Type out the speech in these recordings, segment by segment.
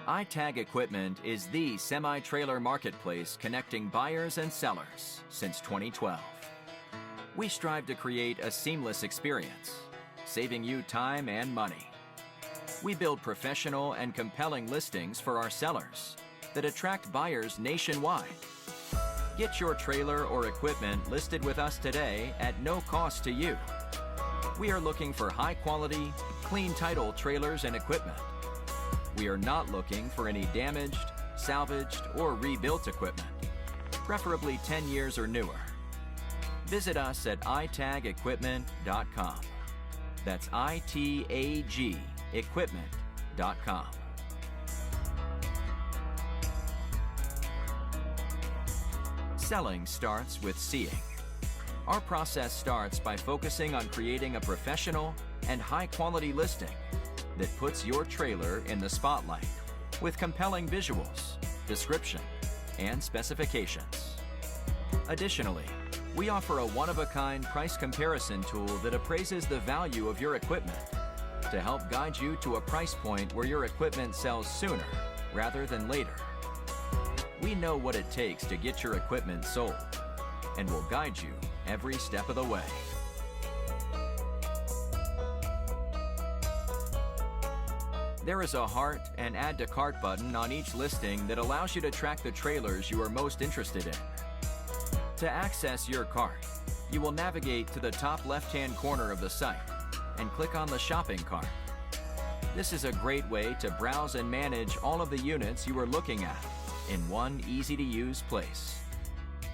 iTag Equipment is the semi-trailer marketplace connecting buyers and sellers since 2012. We strive to create a seamless experience, saving you time and money. We build professional and compelling listings for our sellers that attract buyers nationwide. Get your trailer or equipment listed with us today at no cost to you. We are looking for high-quality, clean title trailers and equipment. We are not looking for any damaged, salvaged, or rebuilt equipment, preferably 10 years or newer. Visit us at itagequipment.com. That's ITAG equipment.com. Selling starts with seeing. Our process starts by focusing on creating a professional and high-quality listing that puts your trailer in the spotlight with compelling visuals, description, and specifications. Additionally, we offer a one-of-a-kind price comparison tool that appraises the value of your equipment to help guide you to a price point where your equipment sells sooner rather than later. We know what it takes to get your equipment sold and will guide you every step of the way. There is a heart and add to cart button on each listing that allows you to track the trailers you are most interested in. To access your cart, you will navigate to the top left-hand corner of the site and click on the shopping cart. This is a great way to browse and manage all of the units you are looking at in one easy-to-use place.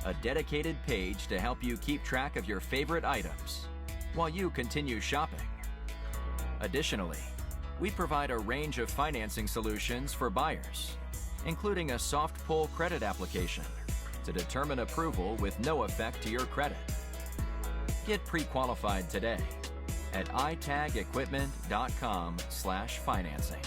A dedicated page to help you keep track of your favorite items while you continue shopping. Additionally, we provide a range of financing solutions for buyers, including a soft pull credit application to determine approval with no effect to your credit. Get pre-qualified today at itagequipment.com/financing.